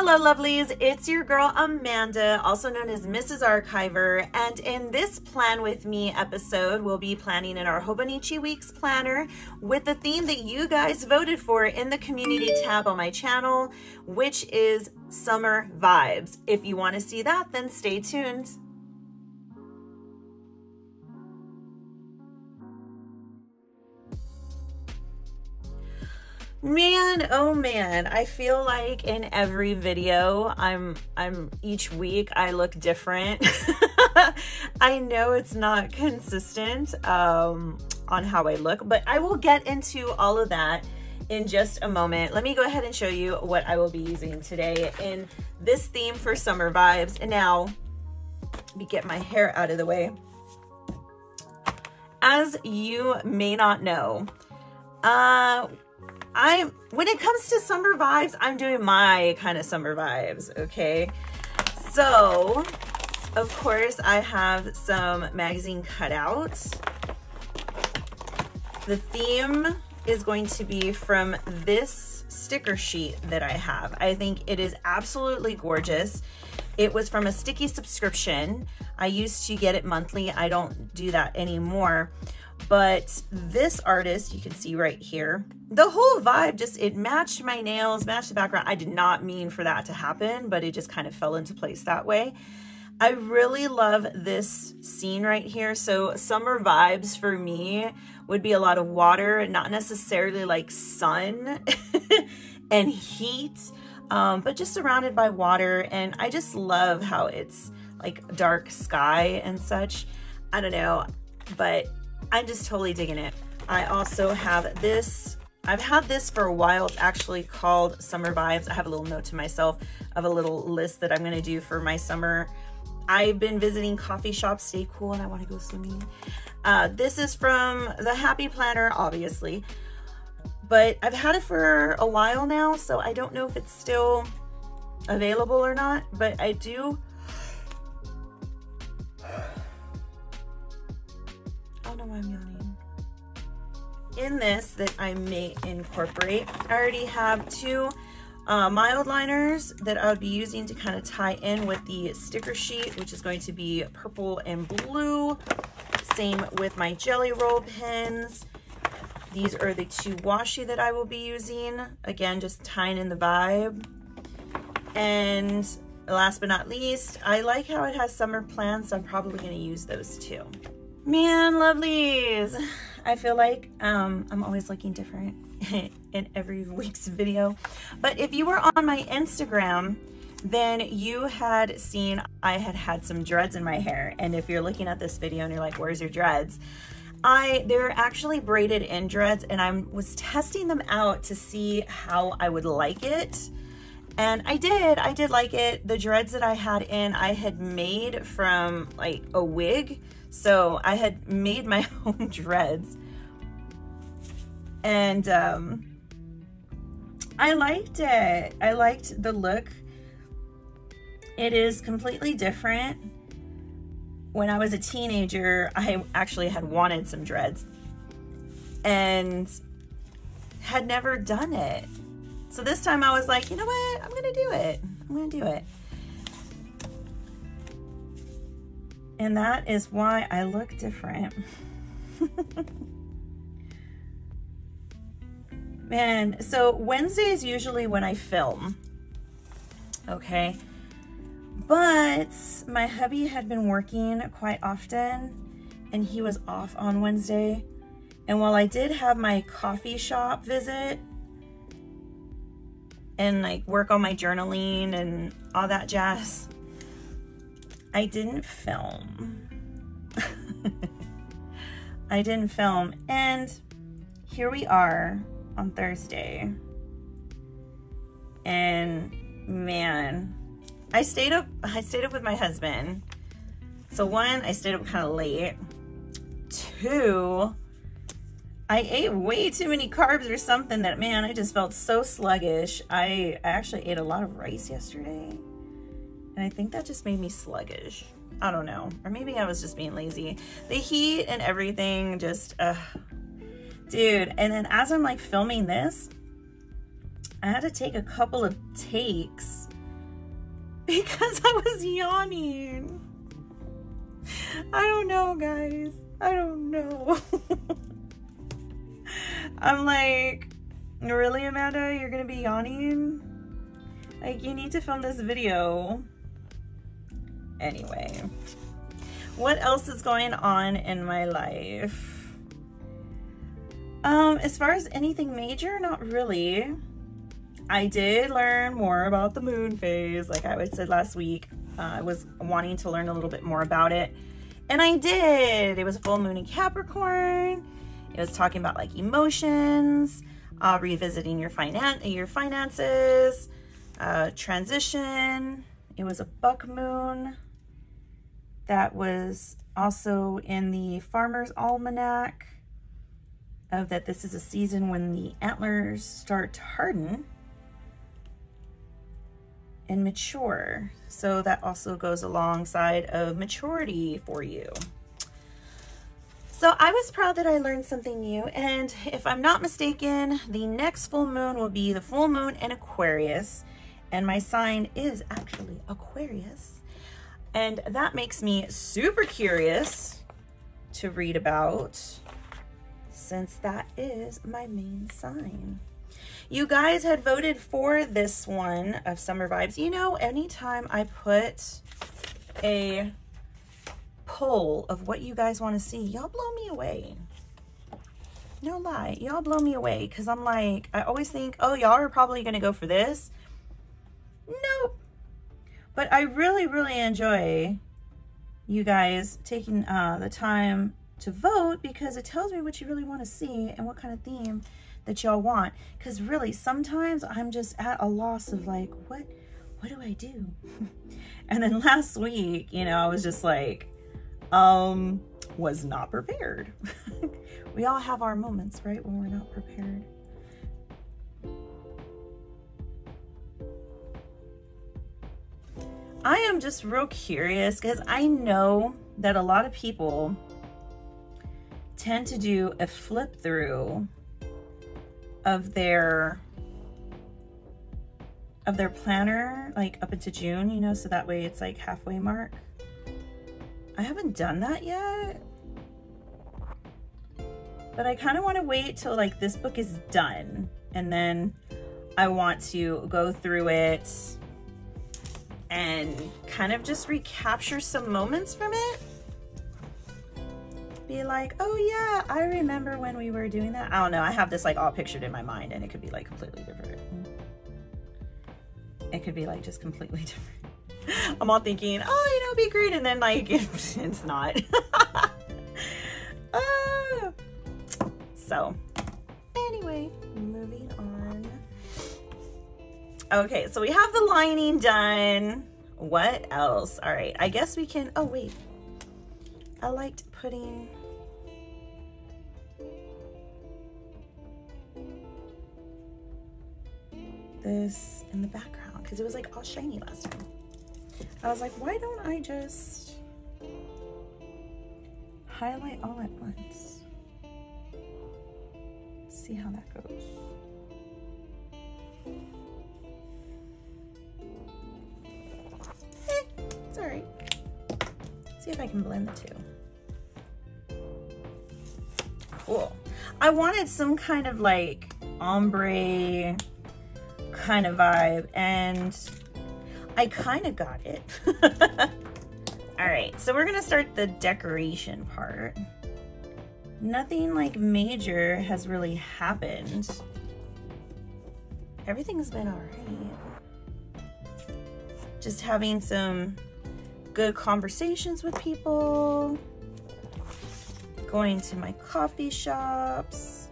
Hello lovelies, it's your girl Amanda, also known as Mrs. Archiver, and in this Plan With Me episode, we'll be planning in our Hobonichi Weeks planner with the theme that you guys voted for in the community tab on my channel, which is summer vibes. If you want to see that, then stay tuned. Man, oh man, I feel like in every video each week I look different. I know it's not consistent on how I look, but I will get into all of that in just a moment. Let me go ahead and show you what I will be using today in this theme for summer vibes. And now let me get my hair out of the way. As you may not know, when it comes to summer vibes, I'm doing my kind of summer vibes, okay? So, of course, I have some magazine cutouts. The theme is going to be from this sticker sheet that I have. I think it is absolutely gorgeous. It was from a sticky subscription. I used to get it monthly. I don't do that anymore. But this artist, you can see right here, the whole vibe just, it matched my nails, matched the background. I did not mean for that to happen, but it just kind of fell into place that way. I really love this scene right here. So summer vibes for me would be a lot of water, not necessarily like sun and heat, but just surrounded by water. And I just love how it's like dark sky and such. I don't know, but I'm just totally digging it. I also have this. I've had this for a while. It's actually called Summer Vibes. I have a little note to myself of a little list that I'm going to do for my summer. I've been visiting coffee shops, stay cool, and I want to go swimming. This is from the Happy Planner, obviously, but I've had it for a while now, so I don't know if it's still available or not, but I do. I don't know why I'm yawning. In this that I may incorporate, I already have two mild liners that I would be using to kind of tie in with the sticker sheet, which is going to be purple and blue. Same with my jelly roll pens. These are the two washi that I will be using. Again, just tying in the vibe. And last but not least, I like how it has summer plans, so I'm probably going to use those too. Man, lovelies, I feel like I'm always looking different in every week's video. But if you were on my Instagram, then you had seen I had some dreads in my hair. And if you're looking at this video and you're like, where's your dreads? They're actually braided in dreads, and I was testing them out to see how I would like it. And I did like it. The dreads that I had in, I had made from like a wig. So I had made my own dreads, and I liked it. I liked the look. It is completely different. When I was a teenager, I actually had wanted some dreads and had never done it. So this time I was like, you know what? I'm gonna do it. I'm gonna do it. And that is why I look different. Man, so Wednesday is usually when I film, okay? But my hubby had been working quite often, and he was off on Wednesday. And while I did have my coffee shop visit and like work on my journaling and all that jazz, I didn't film. I didn't film, and here we are on Thursday. And man, I stayed up with my husband. So one, I stayed up kind of late. Two, I ate way too many carbs or something that, man, I just felt so sluggish. I actually ate a lot of rice yesterday, and I think that just made me sluggish. I don't know. Or maybe I was just being lazy. The heat and everything just, dude. And then as I'm like filming this, I had to take a couple of takes because I was yawning. I don't know, guys. I don't know. I'm like, really, Amanda? You're gonna be yawning? Like, you need to film this video. Anyway, what else is going on in my life? As far as anything major, not really. I did learn more about the moon phase, like I said last week. I was wanting to learn a little bit more about it, and I did. It was a full moon in Capricorn. It was talking about like emotions, revisiting your finances, transition. It was a buck moon that was also in the Farmer's Almanac, of that this is a season when the antlers start to harden and mature. So that also goes alongside of maturity for you. So I was proud that I learned something new. And if I'm not mistaken, the next full moon will be the full moon in Aquarius. And my sign is actually Aquarius. And that makes me super curious to read about, since that is my main sign. You guys had voted for this one of Summer Vibes. You know, anytime I put a poll of what you guys want to see, y'all blow me away. No lie, y'all blow me away, because I'm like, I always think, oh, y'all are probably going to go for this. Nope. But I really, really enjoy you guys taking the time to vote, because it tells me what you really want to see and what kind of theme that y'all want. Because really, sometimes I'm just at a loss of like, what do I do? And then last week, you know, I was just like, was not prepared. We all have our moments, right, when we're not prepared. I am just real curious, because I know that a lot of people tend to do a flip through of their planner, like up into June, you know, so that way it's like halfway mark. I haven't done that yet, but I kind of want to wait till like this book is done, and then I want to go through it and kind of just recapture some moments from it. Be like, oh yeah, I remember when we were doing that. I don't know, I have this like all pictured in my mind, and it could be like completely different. It could be like just completely different. I'm all thinking, oh, you know, be great, and then like it's not. So anyway, moving on. Okay, so we have the lining done. What else? All right, I guess we can, oh wait, I liked putting this in the background because it was like all shiny last time. I was like, why don't I just highlight all at once? See how that goes. It's all right. See if I can blend the two. Cool. I wanted some kind of like ombre kind of vibe, and I kind of got it. All right, so we're gonna start the decoration part. Nothing like major has really happened. Everything's been all right. Just having some good conversations with people, going to my coffee shops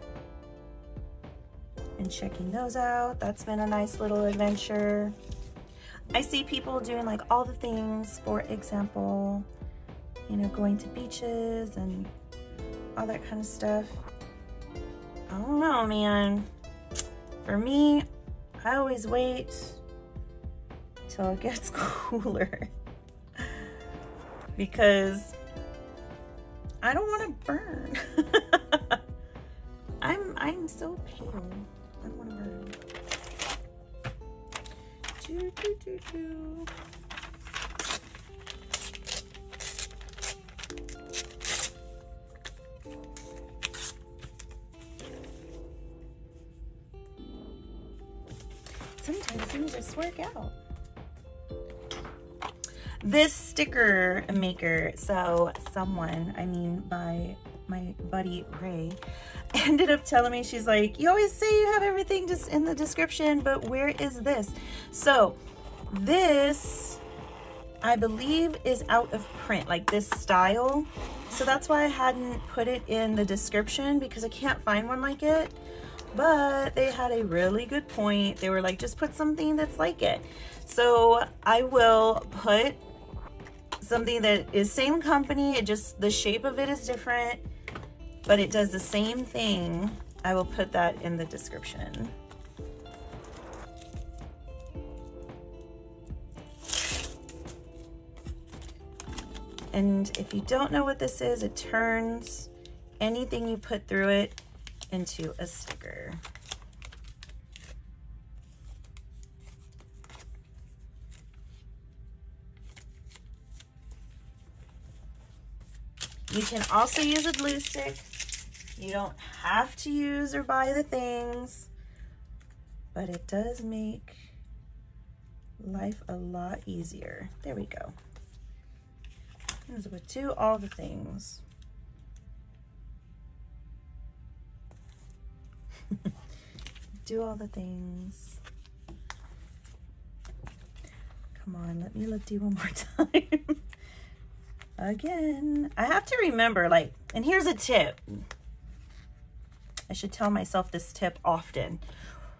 and checking those out. That's been a nice little adventure. I see people doing like all the things, for example, you know, going to beaches and all that kind of stuff. I don't know, man. For me, I always wait till it gets cooler because I don't want to burn. I'm so pale. I don't want to burn. Sometimes things just work out. This sticker maker, so someone, I mean by my buddy Ray, ended up telling me, she's like, you always say you have everything just in the description, but where is this? So this, I believe, is out of print, like this style. So that's why I hadn't put it in the description, because I can't find one like it. But they had a really good point. They were like, just put something that's like it. So I will put something that is same company, it just, the shape of it is different, but it does the same thing. I will put that in the description. And if you don't know what this is, it turns anything you put through it into a sticker. You can also use a glue stick. You don't have to use or buy the things, but it does make life a lot easier. There we go. Let's do all the things. Do all the things. Come on, let me do one more time. Again, I have to remember, like, and here's a tip. I should tell myself this tip often.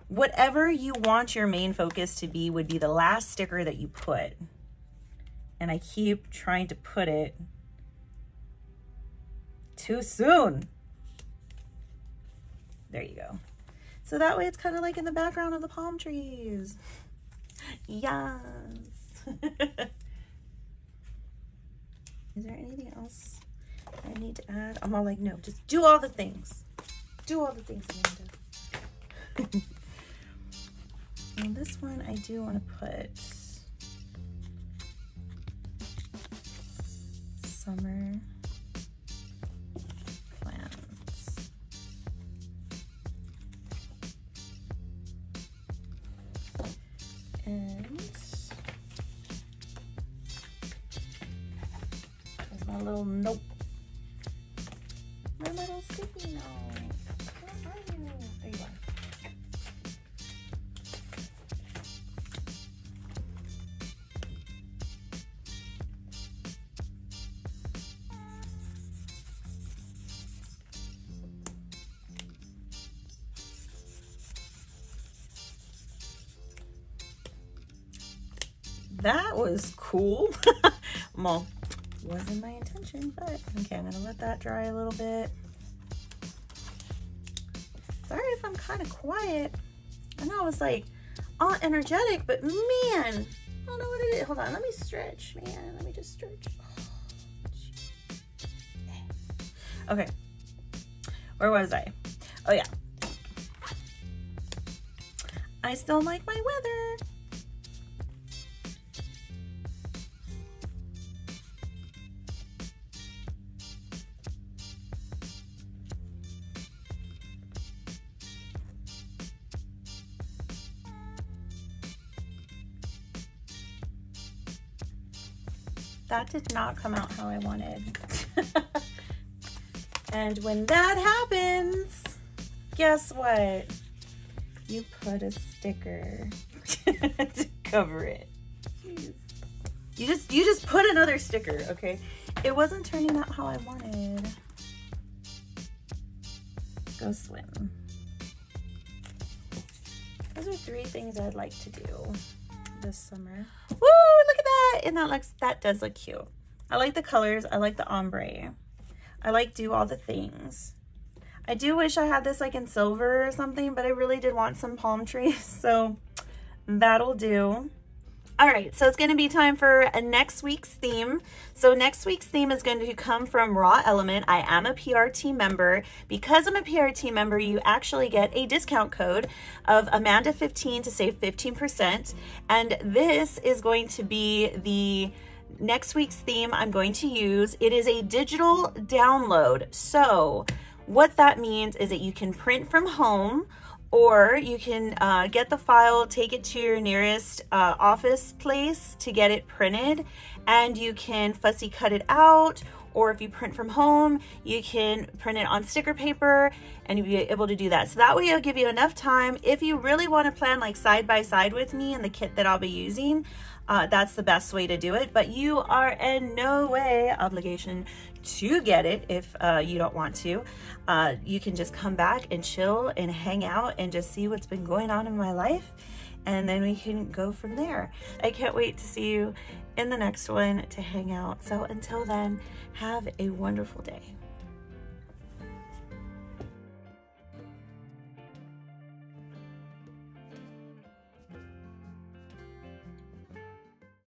Whatever you want your main focus to be would be the last sticker that you put. And I keep trying to put it too soon. There you go. So that way it's kind of like in the background of the palm trees. Yes. Is there anything else I need to add? I'm all like, no, just do all the things. Do all the things, Amanda. And this one I do want to put summer plans. And there's my little note. My little sticky note. Where are you? There you are. That was cool. Well, wasn't my intention, but okay, I'm gonna let that dry a little bit. Sorry if I'm kind of quiet. I know I was like all energetic, but man, I don't know what it is. Hold on, let me stretch, man. Let me just stretch. Oh, okay, where was I? Oh yeah, I still like my weather. That did not come out how I wanted. And when that happens, guess what? You put a sticker to cover it. Jeez. You just put another sticker, okay? It wasn't turning out how I wanted. Go swim. Those are 3 things I'd like to do this summer. Woo, look at that. And that does look cute. I like the colors. I like the ombre. I like do all the things. I do wish I had this like in silver or something, but I really did want some palm trees, so that'll do. All right, so it's going to be time for next week's theme. So next week's theme is going to come from Raw Element. I am a PRT member. Because I'm a PRT member, you actually get a discount code of Amanda15 to save 15%. And this is going to be the next week's theme I'm going to use. It is a digital download. So what that means is that you can print from home, or you can get the file, take it to your nearest office place to get it printed, and you can fussy cut it out, or if you print from home, you can print it on sticker paper and you'll be able to do that. So that way it'll give you enough time. If you really want to plan like side by side with me and the kit that I'll be using, that's the best way to do it, but you are in no way obligation to get it if you don't want to. You can just come back and chill and hang out and just see what's been going on in my life, and then we can go from there. I can't wait to see you in the next one to hang out. So until then, have a wonderful day.